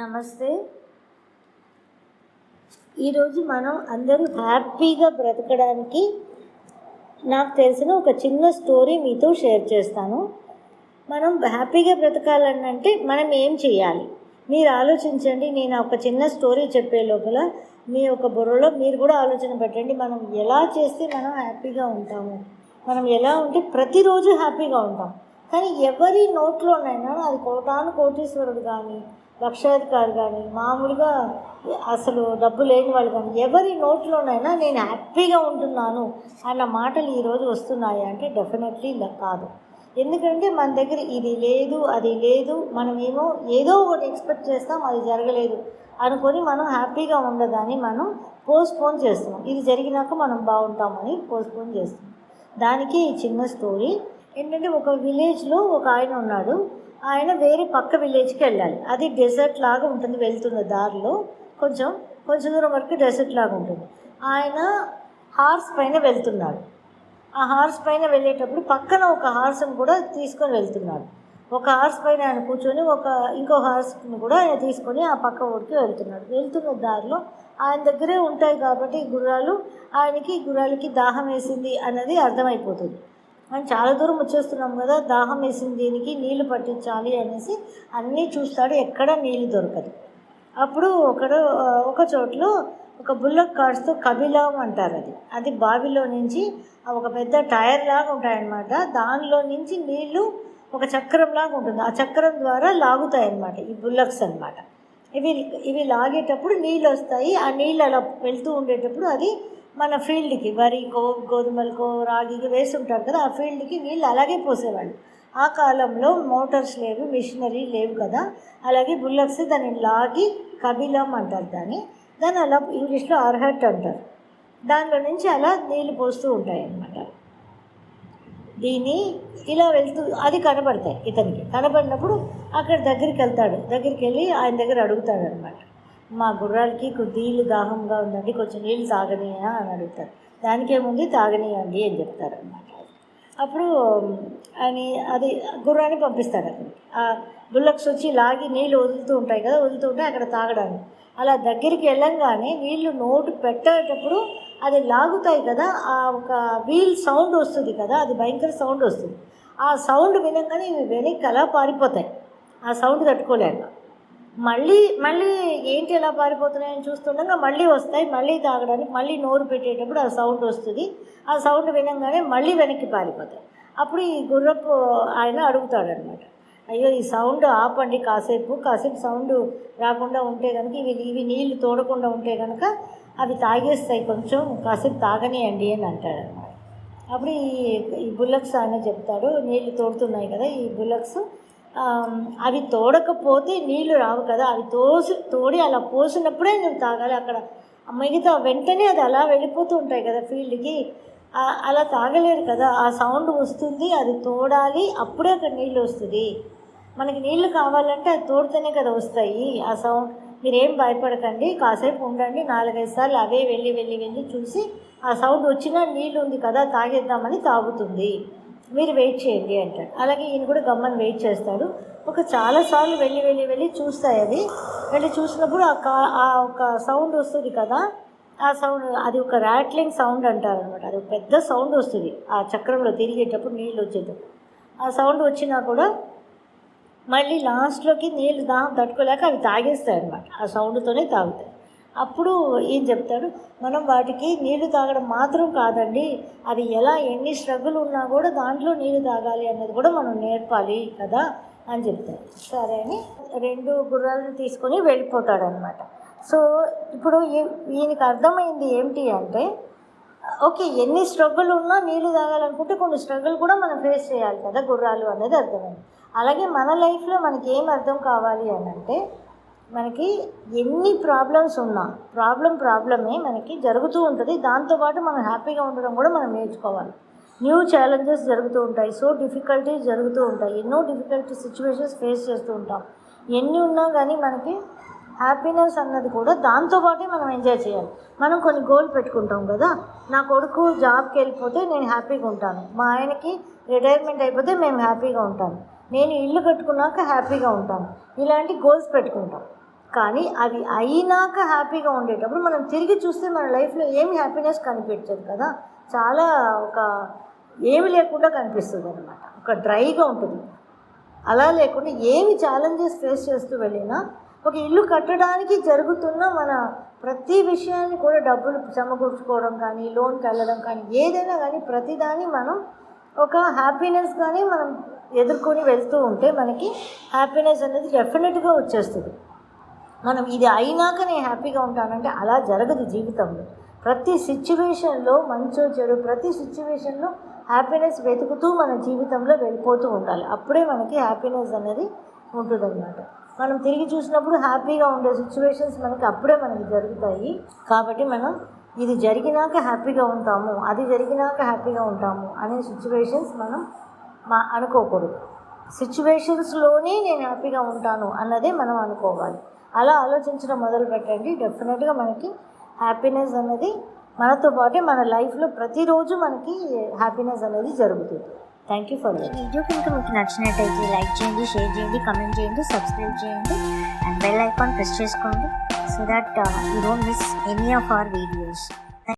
నమస్తే. ఈరోజు మనం అందరూ హ్యాపీగా బ్రతకడానికి నాకు తెలిసిన ఒక చిన్న స్టోరీ మీతో షేర్ చేస్తాను. మనం హ్యాపీగా బ్రతకాలంటే మనం ఏం చేయాలి మీరు ఆలోచించండి. నేను ఒక చిన్న స్టోరీ చెప్పే లోపల మీ ఒక బుర్రలో మీరు కూడా ఆలోచన పెట్టండి. మనం ఎలా చేస్తే మనం హ్యాపీగా ఉంటాము, మనం ఎలా ఉంటే ప్రతిరోజు హ్యాపీగా ఉంటాం. కానీ ఎవరి నోట్లోనైనా అది కోటాను కోటీశ్వరుడు కానీ, లక్షాధికారి కానీ, మామూలుగా అసలు డబ్బు లేని వాళ్ళు కానీ, ఎవరి నోట్లోనైనా నేను హ్యాపీగా ఉంటున్నాను అన్న మాటలు ఈరోజు వస్తున్నాయి అంటే డెఫినెట్లీ కాదు. ఎందుకంటే మన దగ్గర ఇది లేదు, అది లేదు, మనమేమో ఏదో ఒకటి ఎక్స్పెక్ట్ చేస్తాం, అది జరగలేదు అనుకొని మనం హ్యాపీగా ఉండదని మనం పోస్ట్పోన్ చేస్తున్నాం. ఇది జరిగినాక మనం బాగుంటామని పోస్ట్పోన్ చేస్తున్నాం. దానికి ఈ చిన్న స్టోరీ ఏంటంటే, ఒక విలేజ్లో ఒక ఆయన ఉన్నాడు. ఆయన వేరే పక్క విలేజ్కి వెళ్ళాలి. అది డెజర్ట్ లాగా ఉంటుంది, వెళ్తున్న దారిలో కొంచెం దూరం వరకు డెజర్ట్ లాగా ఉంటుంది. ఆయన హార్స్ పైన వెళ్తున్నాడు. ఆ హార్స్ పైన వెళ్ళేటప్పుడు పక్కన ఒక హార్స్ని కూడా తీసుకొని వెళ్తున్నాడు. ఒక హార్స్ పైన ఆయన కూర్చొని ఇంకో హార్స్ని కూడా ఆయన తీసుకొని ఆ పక్క ఊరికి వెళ్తున్నాడు. వెళ్తున్న దారిలో ఆయన దగ్గరే ఉంటాయి కాబట్టి గుర్రాలకి దాహం వేసింది అన్నది అర్థమైపోతుంది. మనం చాలా దూరం వచ్చేస్తున్నాం కదా, దాహం వేసింది, దీనికి నీళ్లు పట్టించాలి అనేసి అన్నీ చూస్తాడు, ఎక్కడ నీళ్ళు దొరకదు. అప్పుడు ఒక చోట్లో ఒక బుల్లక్ కార్డ్స్తో కబిలాం అంటారు. అది బావిలో నుంచి ఒక పెద్ద టైర్ లాగా ఉంటాయన్నమాట. దానిలో నుంచి నీళ్లు ఒక చక్రం లాగా ఉంటుంది. ఆ చక్రం ద్వారా లాగుతాయి అన్నమాట ఈ బుల్లక్స్ అన్నమాట. ఇవి లాగేటప్పుడు నీళ్ళు వస్తాయి. ఆ నీళ్ళు అలా వెళ్తూ ఉండేటప్పుడు అది మన ఫీల్డ్కి, వరికో గోధుమలకో రాగికి వేసి ఉంటారు కదా, ఆ ఫీల్డ్కి నీళ్ళు అలాగే పోసేవాళ్ళు. ఆ కాలంలో మోటార్స్ లేవు, మిషనరీ లేవు కదా, అలాగే బుల్లక్స్ దాన్ని లాగి కబిలం అంటారు. దాన్ని అలా ఇంగ్లీష్లో అర్హట్ అంటారు. దానిలో నుంచి అలా నీళ్ళు పోస్తూ ఉంటాయి అన్నమాట. దీన్ని ఇలా వెళ్తూ అది కనబడతాయి. ఇతనికి కనబడినప్పుడు అక్కడ దగ్గరికి వెళ్ళి ఆయన దగ్గర అడుగుతాడు అనమాట. మా గుర్రాలకి నీళ్ళు దాహంగా ఉందండి, కొంచెం నీళ్ళు తాగనీయా అని అడుగుతారు. దానికేముంది, తాగనీయండి అని చెప్తారు అన్నమాట. అప్పుడు అది గుర్రాన్ని పంపిస్తాడు అక్కడికి. ఆ బుల్లక్స్ వచ్చి లాగి నీళ్ళు వదులుతూ ఉంటాయి కదా, వదులుతూ ఉంటే అక్కడ తాగడానికి అలా దగ్గరికి వెళ్ళంగానే నీళ్ళు నోటు పెట్టేటప్పుడు అది లాగుతాయి కదా, ఆ ఒక వీల్ సౌండ్ వస్తుంది కదా, అది భయంకర సౌండ్ వస్తుంది. ఆ సౌండ్ వినగానే ఇవి వెనక్కి అలా పారిపోతాయి. ఆ సౌండ్ తట్టుకోలేక మళ్ళీ ఏంటి ఎలా పారిపోతున్నాయని చూస్తుండగా మళ్ళీ వస్తాయి. మళ్ళీ తాగడానికి మళ్ళీ నోరు పెట్టేటప్పుడు ఆ సౌండ్ వస్తుంది. ఆ సౌండ్ వినగానే మళ్ళీ వెనక్కి పారిపోతాయి. అప్పుడు ఈ గుర్రపు ఆయన అడుగుతాడనమాట, అయ్యో ఈ సౌండ్ ఆపండి, కాసేపు సౌండ్ రాకుండా ఉంటే కనుక, ఇవి నీళ్లు తోడకుండా ఉంటే కనుక అవి తాగేస్తాయి, కొంచెం కాసేపు తాగనియండి అని అంటాడనమాట. అప్పుడు ఈ బుల్లక్స్ ఆయన చెప్తాడు, నీళ్లు తోడుతున్నాయి కదా ఈ బుల్లక్స్, అవి తోడకపోతే నీళ్లు రావు కదా, అవి తోడి అలా పోసినప్పుడే నువ్వు తాగాలి. అక్కడ మిగతా వెంటనే అది అలా వెళ్ళిపోతూ ఉంటాయి కదా ఫీల్డ్కి, అలా తాగలేరు కదా, ఆ సౌండ్ వస్తుంది, అది తోడాలి, అప్పుడే అక్కడ నీళ్ళు వస్తుంది. మనకి నీళ్ళు కావాలంటే అది తోడితేనే కదా వస్తాయి. ఆ సౌండ్ మీరేం భయపడకండి, కాసేపు ఉండండి, 4-5 సార్లు అవే వెళ్ళి చూసి ఆ సౌండ్ వచ్చినా నీళ్ళు ఉంది కదా తాగేద్దామని తాగుతుంది, మీరు వెయిట్ చేయండి అంటాడు. అలాగే ఈయన కూడా గమ్మని వెయిట్ చేస్తాడు. చాలాసార్లు వెళ్ళి చూస్తాయి. వెళ్ళి చూసినప్పుడు ఆ ఒక సౌండ్ వస్తుంది కదా, ఆ సౌండ్ అది ఒక ర్యాట్లింగ్ సౌండ్ అంటారు అనమాట. అది ఒక పెద్ద సౌండ్ వస్తుంది ఆ చక్రంలో తిరిగేటప్పుడు, నీళ్ళు వచ్చేటప్పుడు. ఆ సౌండ్ వచ్చినా కూడా మళ్ళీ లాస్ట్లోకి నీళ్ళు దాహం తట్టుకోలేక అవి తాగేస్తాయి అన్నమాట. ఆ సౌండ్తోనే తాగుతాయి. అప్పుడు ఏం చెప్తాడు, మనం వాటికి నీళ్లు తాగడం మాత్రం కాదండి, అది ఎన్ని స్ట్రగుల్ ఉన్నా కూడా దాంట్లో నీళ్ళు తాగాలి అన్నది కూడా మనం నేర్పాలి కదా అని చెప్తాడు. సరే అని 2 గుర్రాలను తీసుకొని వెళ్ళిపోతాడనమాట. సో ఇప్పుడు ఈయనకి అర్థమైంది ఏంటి అంటే, ఓకే ఎన్ని స్ట్రగుల్ ఉన్నా నీళ్ళు తాగాలనుకుంటే కొన్ని స్ట్రగుల్ కూడా మనం ఫేస్ చేయాలి కదా గుర్రాలు అనేది అర్థమైంది. అలాగే మన లైఫ్లో మనకి ఏం అర్థం కావాలి అని అంటే, మనకి ఎన్ని ప్రాబ్లమ్స్ ఉన్నా ప్రాబ్లమే మనకి జరుగుతూ ఉంటుంది. దాంతోపాటు మనం హ్యాపీగా ఉండడం కూడా మనం నేర్చుకోవాలి. న్యూ ఛాలెంజెస్ జరుగుతూ ఉంటాయి, డిఫికల్టీస్ జరుగుతూ ఉంటాయి, ఎన్నో డిఫికల్టీ సిచ్యువేషన్స్ ఫేస్ చేస్తూ ఉంటాం. ఎన్ని ఉన్నా కానీ మనకి హ్యాపీనెస్ అన్నది కూడా దాంతోపాటే మనం ఎంజాయ్ చేయాలి. మనం కొన్ని గోల్ పెట్టుకుంటాం కదా, నా కొడుకు జాబ్కి వెళ్ళిపోతే నేను హ్యాపీగా ఉంటాను, మా ఆయనకి రిటైర్మెంట్ అయిపోతే మేము హ్యాపీగా ఉంటాను, నేను ఇల్లు కట్టుకున్నాక హ్యాపీగా ఉంటాను, ఇలాంటి గోల్స్ పెట్టుకుంటాం. కానీ అవి అయినాక హ్యాపీగా ఉండేటప్పుడు మనం తిరిగి చూస్తే మన లైఫ్లో ఏమి హ్యాపీనెస్ కనిపించదు కదా, చాలా ఒక ఏమి లేకుండా కనిపిస్తుంది అనమాట, ఒక డ్రైగా ఉంటుంది. అలా లేకుండా ఏమి ఛాలెంజెస్ ఫేస్ చేస్తూ వెళ్ళినా ఒక ఇల్లు కట్టడానికి జరుగుతున్న మన ప్రతి విషయాన్ని కూడా డబ్బులు సమకూర్చుకోవడం కానీ, లోన్కి వెళ్ళడం కానీ, ఏదైనా కానీ ప్రతిదాన్ని మనం ఒక హ్యాపీనెస్ కానీ మనం ఎదుర్కొని వెళ్తూ ఉంటే మనకి హ్యాపీనెస్ అనేది డెఫినెట్గా వచ్చేస్తుంది. మనం ఇది అయినాక నేను హ్యాపీగా ఉంటానంటే అలా జరగదు జీవితంలో. ప్రతి సిచ్యువేషన్లో మంచో చెడు ప్రతి సిచ్యువేషన్లో హ్యాపీనెస్ వెతుకుతూ మన జీవితంలో వెళ్ళిపోతూ ఉండాలి. అప్పుడే మనకి హ్యాపీనెస్ అనేది ఉంటుందన్నమాట. మనం తిరిగి చూసినప్పుడు హ్యాపీగా ఉండే సిచ్యువేషన్స్ అప్పుడే మనకి జరుగుతాయి. కాబట్టి మనం ఇది జరిగినాక హ్యాపీగా ఉంటాము, అది జరిగినాక హ్యాపీగా ఉంటాము అనే సిచ్యువేషన్స్ మనం అనుకోకూడదు. సిచ్యువేషన్స్లోనే నేను హ్యాపీగా ఉంటాను అన్నదే మనం అనుకోవాలి. అలా ఆలోచించడం మొదలు పెట్టండి. డెఫినెట్గా మనకి హ్యాపీనెస్ అనేది మనతో పాటే మన లైఫ్లో ప్రతిరోజు మనకి హ్యాపీనెస్ అనేది జరుగుతుంది. Thank you for watching. Video కనుక మీకు నచ్చినట్టయితే లైక్ చేయండి, షేర్ చేయండి, కమెంట్ చేయండి, సబ్స్క్రైబ్ చేయండి అండ్ బెల్ ఐకాన్ ప్రెస్ చేసుకోండి so that you don't miss any of our videos.